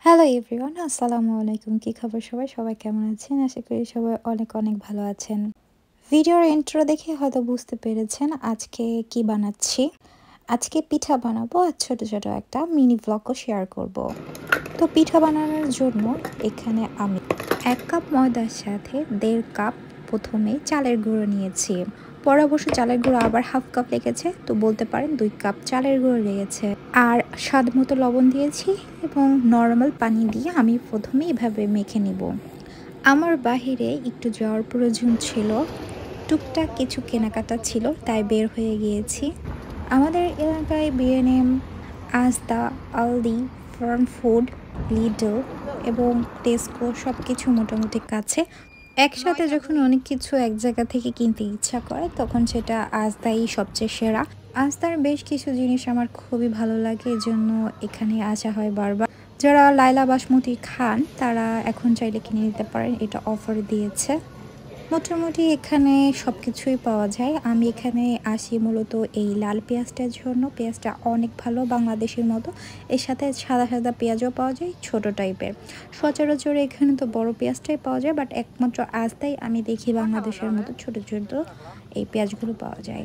Hello everyone, আসসালামু আলাইকুম। কি খবর সবাই? সবাই কেমন আছেন? আশা করি সবাই অনেক অনেক ভালো আছেন। ভিডিওর ইন্ট্রো দেখে হয়তো বুঝতে পেরেছেন আজকে কি বানাচ্ছি। আজকে পিঠা বানাবো আর ছোট ছোট একটা মিনি ব্লগও শেয়ার করব। তো পিঠা বানানোর জন্য এখানে আমি 1 কাপ ময়দার সাথে 1.5 কাপ প্রথমে চালের গুঁড়ো নিয়েছি। পরে অবশ্য চালের গুঁড়ো আবার হাফ কাপ লেগেছে, তো বলতে পারেন 2 কাপ চালের গুঁড়ো লেগেছে। আর স্বাদ মতো লবণ দিয়েছি এবং নর্মাল পানি দিয়ে আমি প্রথমে এভাবে মেখে নিব। আমার বাহিরে একটু যাওয়ার প্রয়োজন ছিল, টুকটাক কিছু কেনাকাটা ছিল, তাই বের হয়ে গিয়েছি। আমাদের এলাকায় B&M, Asda, Aldi, Farm Food, Lidl এবং টেস্কো সব কিছু মোটামুটি কাছে। একসাথে যখন অনেক কিছু এক জায়গা থেকে কিনতে ইচ্ছা করে তখন সেটা আজদাই সবচেয়ে সেরা। আজদার বেশ কিছু জিনিস আমার খুবই ভালো লাগে, এজন্য এখানে আসা হয় বারবার। যারা লাইলা বাসমতি খান তারা এখন চাইলে কিনে নিতে পারেন, এটা অফারে দিয়েছে। মোটামুটি এখানে সব কিছুই পাওয়া যায়। আমি এখানে আসি মূলত এই লাল পেঁয়াজটার জন্য। পেঁয়াজটা অনেক ভালো, বাংলাদেশের মতো। এর সাথে সাদা সাদা পেঁয়াজও পাওয়া যায়, ছোট টাইপের। সচরাচর এখানে তো বড় পেঁয়াজটাই পাওয়া যায়, বাট একমাত্র আজদাই আমি দেখি বাংলাদেশের মতো ছোট ছোট এই পেঁয়াজগুলো পাওয়া যায়।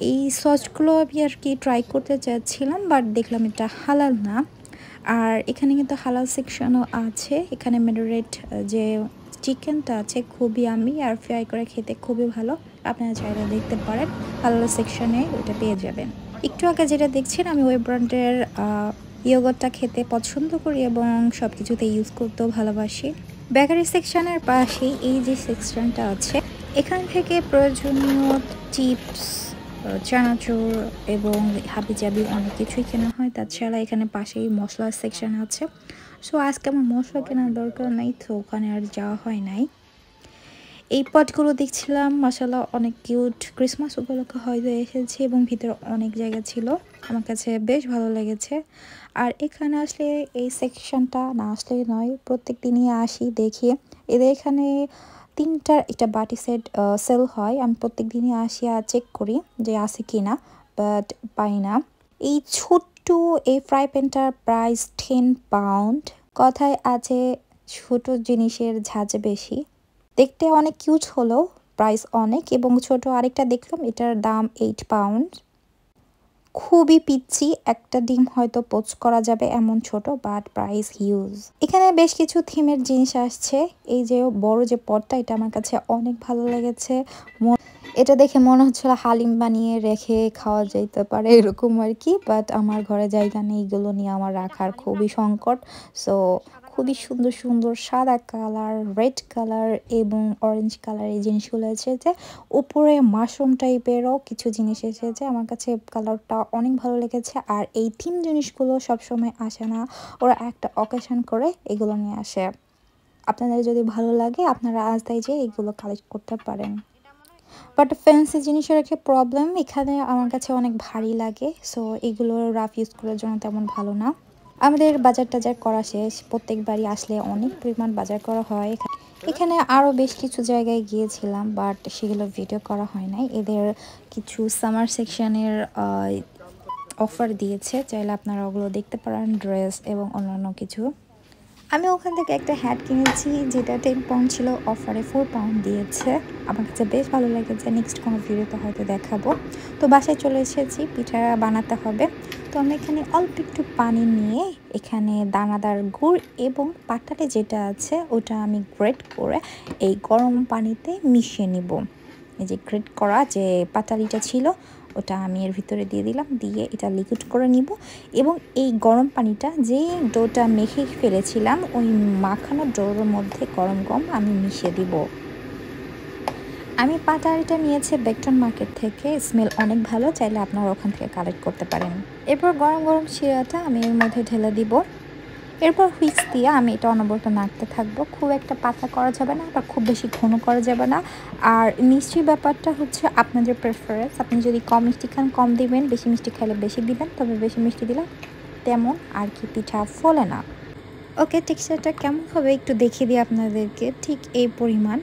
এই সসগুলো আমি আর কি ট্রাই করতে চাচ্ছিলাম, বাট দেখলাম এটা হালাল না। আর এখানে কিন্তু হালাল সেকশনও আছে। এখানে মেরিনেট যে চিকেনটা আছে খুবই আমি আর ফ্রাই করে খেতে খুবই ভালো। আপনারা চাইলে দেখতে পারেন, হালাল সেকশনে ওটা পেয়ে যাবেন। একটু আগে যেটা দেখছেন, আমি ওই ব্র্যান্ডের ইয়োগটটা খেতে পছন্দ করি এবং সব কিছুতে ইউজ করতেও ভালোবাসি। বেকারি সেকশনের পাশে এই যে সেকশনটা আছে, এখান থেকে প্রয়োজনীয় চিপস, চানাচুর এবং হাবিজাবি অনেক কিছুই কেনা হয়। তাছাড়া এখানে পাশেই মশলার সেকশন আছে। সো আজকে আমার মশলা কেনার দরকার নাই, তো ওখানে আর যাওয়া হয় নাই। এই পটগুলো দেখছিলাম, মাশাআল্লাহ অনেক কিউট। ক্রিসমাস উপলক্ষে হয়তো এসেছে এবং ভিতরে অনেক জায়গা ছিল, আমার কাছে বেশ ভালো লেগেছে। আর এখানে আসলে এই সেকশনটা না আসলেই নয়, প্রত্যেক দিনই আসি দেখি। এদের এখানে 3টার একটা বাটি সেট সেল হয়। আমি প্রত্যেক দিনই আসি আর চেক করি যে আছে কি না, বাট পাই না। এই ছোট্ট এই ফ্রাই প্যানটার প্রাইস 10 পাউন্ড। কথায় আছে ছোট জিনিসের ঝাঁজ বেশি। দেখতে অনেক কিউট হলেও প্রাইস অনেক। এবং ছোট আরেকটা দেখলাম, এটার দাম 8 পাউন্ড। খুবই পিচ্ছি, একটা ডিম হয়তো পোচ করা যাবে এমন ছোট, বাট প্রাইস হিউজ। এখানে বেশ কিছু থিমের জিনিস আসছে। এই যে বড় যে পটটা, এটা আমার কাছে অনেক ভালো লেগেছে। এটা দেখে মনে হচ্ছিল হালিম বানিয়ে রেখে খাওয়া যেতে পারে এরকম আর কি, বাট আমার ঘরে জায়গা নেই এগুলো নিয়ে আমার রাখার, খুবই সংকট। সো খুবই সুন্দর সুন্দর সাদা কালার, রেড কালার এবং অরেঞ্জ কালার এই জিনিসগুলো এসেছে। উপরে মাশরুম টাইপেরও কিছু জিনিস এসেছে, আমার কাছে কালারটা অনেক ভালো লেগেছে। আর এই থিম জিনিসগুলো সবসময় আসে না, ওরা একটা অকেশন করে এগুলো নিয়ে আসে। আপনাদের যদি ভালো লাগে আপনারা আজদাই যে এগুলো কালেক্ট করতে পারেন। বাট ফ্যান্সি জিনিসের একটা প্রবলেম, এখানে আমার কাছে অনেক ভারী লাগে। সো এগুলো রাফ ইউজ করার জন্য তেমন ভালো না। আমাদের বাজার টাজার করা শেষ, প্রত্যেকবারই আসলে অনেক পরিমাণ বাজার করা হয়। এখানে আরও বেশ কিছু জায়গায় গিয়েছিলাম, বাট সেগুলো ভিডিও করা হয় নাই। এদের কিছু সামার সেকশনের অফার দিয়েছে, চাইলে আপনারা ওগুলো দেখতে পারেন, ড্রেস এবং অন্যান্য কিছু। আমি ওখান থেকে একটা হ্যাট কিনেছি, যেটা 10 পাউন্ড ছিল, অফারে 4 পাউন্ড দিয়েছে। আমার কাছে বেশ ভালো লেগেছে, নেক্সট কোনো ভিডিওতে হয়তো দেখাবো। তো বাসায় চলে এসেছি, পিঠা বানাতে হবে। তো আমি এখানে অল্প একটু পানি নিয়ে এখানে দানাদার গুড় এবং পাটালি যেটা আছে ওটা আমি গ্রেট করে এই গরম পানিতে মিশিয়ে নিব। এই যে গ্রেট করা যে পাটালিটা ছিল ওটা আমি এর ভিতরে দিয়ে দিলাম, দিয়ে এটা লিকুইড করে নিব। এবং এই গরম পানিটা যে ডোটা মেখে ফেলেছিলাম ওই মাখানো ডোর মধ্যে গরম গরম আমি মিশিয়ে দিব। আমি পাটালিটা নিয়েছি বেকটন মার্কেট থেকে, স্মেল অনেক ভালো, চাইলে আপনারা ওখান থেকে কালেক্ট করতে পারেন। এরপর গরম গরম শিরাটা আমি এর মধ্যে ঢেলে দিব। এরপর হুইক্স দিয়ে আমি এটা অনবরত নাড়তে থাকবো। খুব একটা পাতলা করা যাবে না, বা খুব বেশি ঘন করা যাবে না। আর মিষ্টির ব্যাপারটা হচ্ছে আপনাদের প্রেফারেন্স, আপনি যদি কম মিষ্টি খান কম দিবেন, বেশি মিষ্টি খাইলে বেশি দিবেন। তবে বেশি মিষ্টি দিলে তেমন আর কি পিঠা ফোলে না। ওকে, টেক্সচারটা কেমন হবে একটু দেখিয়ে দিই আপনাদেরকে। ঠিক এই পরিমাণ,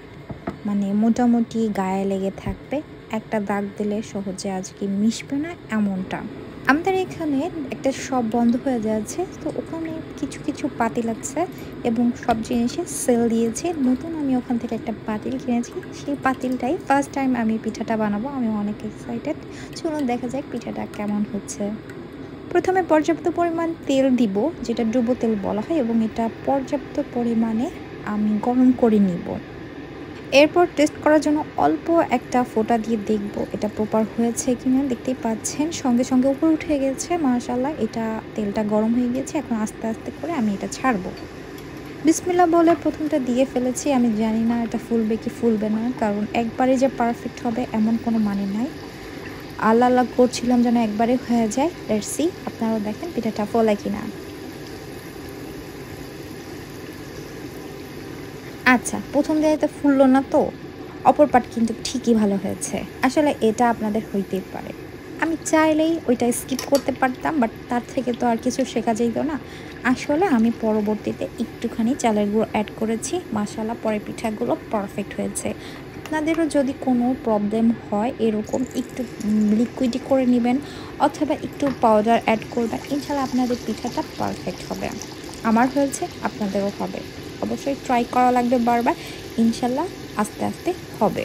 মানে মোটামুটি গায়ে লেগে থাকবে, একটা দাগ দিলে সহজে আজকে মিশবে না এমনটা। আমাদের এখানে একটা শপ বন্ধ হয়ে যাচ্ছে, তো ওখানে কিছু কিছু পাতিল আছে এবং সব জিনিসে সেল দিয়েছে। নতুন আমি ওখান থেকে একটা পাতিল কিনেছি, সেই পাতিলটাই ফার্স্ট টাইম আমি পিঠাটা বানাবো। আমি অনেক এক্সাইটেড। চলুন দেখা যাক পিঠাটা কেমন হচ্ছে। প্রথমে পর্যাপ্ত পরিমাণ তেল দিব, যেটা ডুবো তেল বলা হয়, এবং এটা পর্যাপ্ত পরিমাণে আমি গরম করে নিব। এরপর টেস্ট করার জন্য অল্প একটা ফোঁটা দিয়ে দেখব এটা প্রপার হয়েছে কিনা। দেখতেই পাচ্ছেন সঙ্গে সঙ্গে উপরে উঠে গেছে, মাশাআল্লাহ। এটা তেলটা গরম হয়ে গেছে, এখন আস্তে আস্তে করে আমি এটা ছাড়বো। বিসমিল্লাহ বলে প্রথমটা দিয়ে ফেলেছি। আমি জানি না এটা ফুলবে কি ফুলবে না, কারণ একবারে যে পারফেক্ট হবে এমন কোনো মানে নাই। আল্লাহ আল্লাহ করছিলাম যেন একবারে হয়ে যায়। লেটস সি, আপনারাও দেখেন পিঠাটা ফলে কিনা। আচ্ছা, প্রথম দিকে ফুললো না তো, অপর পাট কিন্তু ঠিকই ভালো হয়েছে। আসলে এটা আপনাদের হইতেই পারে। আমি চাইলেই ওইটা স্কিপ করতে পারতাম, বাট তার থেকে তো আর কিছু শেখা যাইত না। আসলে আমি পরবর্তীতে একটুখানি চালের গুঁড়ো অ্যাড করেছি, মাশাআল্লাহ পরে পিঠাগুলো পারফেক্ট হয়েছে। আপনাদেরও যদি কোনো প্রবলেম হয় এরকম, একটু লিকুইডই করে নেবেন অথবা একটু পাউডার অ্যাড করবেন, ইনশাআল্লাহ আপনাদের পিঠাটা পারফেক্ট হবে। আমার হয়েছে, আপনাদেরও হবে। অবশ্যই ট্রাই করা লাগবে বারবার, ইনশাল্লাহ আস্তে আস্তে হবে।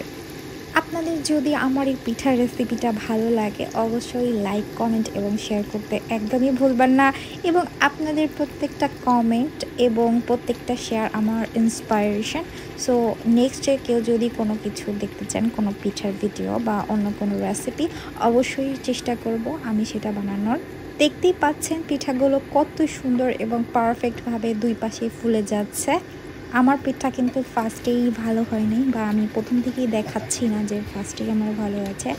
আপনাদের যদি আমার এই পিঠার রেসিপিটা ভালো লাগে অবশ্যই লাইক, কমেন্ট এবং শেয়ার করতে একদমই ভুলবেন না। এবং আপনাদের প্রত্যেকটা কমেন্ট এবং প্রত্যেকটা শেয়ার আমার ইন্সপায়ারেশন। সো নেক্সটে কেউ যদি কোনো কিছু দেখতে চান, কোনো পিঠার ভিডিও বা অন্য কোনো রেসিপি, অবশ্যই চেষ্টা করব আমি সেটা বানানোর। দেখতেই পাচ্ছেন পিঠাগুলো কত সুন্দর এবং পারফেক্টভাবে দুই পাশে ফুলে যাচ্ছে। আমার পিঠা কিন্তু ফার্স্টেই ভালো হয়নি, বা আমি প্রথম থেকেই দেখাচ্ছি না যে ফার্স্টেই আমার ভালো আছে।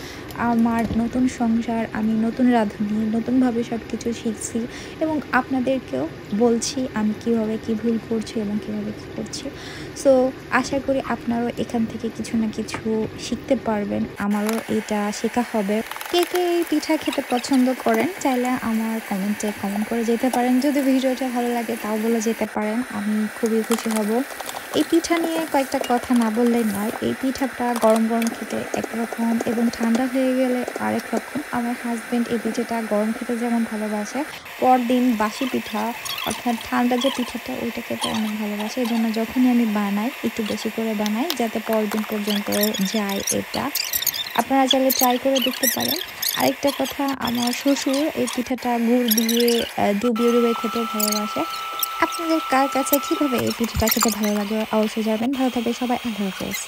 আমার নতুন সংসার, আমি নতুন রাঁধুনি, নতুনভাবে সব কিছু শিখছি এবং আপনাদেরকেও বলছি আমি কিভাবে কি ভুল করছি এবং কিভাবে কি করছি। সো আশা করি আপনারাও এখান থেকে কিছু না কিছু শিখতে পারবেন, আমারও এটা শেখা হবে। কে কে এই পিঠা খেতে পছন্দ করেন চাইলে আমার কমেন্টে কমেন্ট করে যেতে পারেন। যদি ভিডিওটা ভালো লাগে তাও বলে যেতে পারেন, আমি খুবই খুশি হব। এই পিঠা নিয়ে কয়েকটা কথা না বললেই নয়। এই পিঠাটা গরম গরম খেতে একরকম এবং ঠান্ডা হয়ে গেলে আরেক রকম। আমার হাজব্যান্ড এই পিঠাটা গরম খেতে যেমন ভালোবাসে, পরদিন বাসি পিঠা অর্থাৎ ঠান্ডা যে পিঠাটা ওইটা খেতে অনেক ভালোবাসে। এই জন্য যখনই আমি বানাই একটু বেশি করে বানাই, যাতে পরদিন পর্যন্ত যায় এটা। আপনারা চাইলে ট্রাই করে দেখতে পারেন। আরেকটা কথা, আমার শ্বশুর এই পিঠাটা গুড় দিয়ে ডুবিয়ে ডুবিয়ে খেতে ভালোবাসে। আপনাদের কার কাছে কীভাবে এই পিঠাটা খেতে ভালো লাগে অবশ্যই জানাবেন। ভালো থাকবে সবাই, আল্লাহ হাফেজ।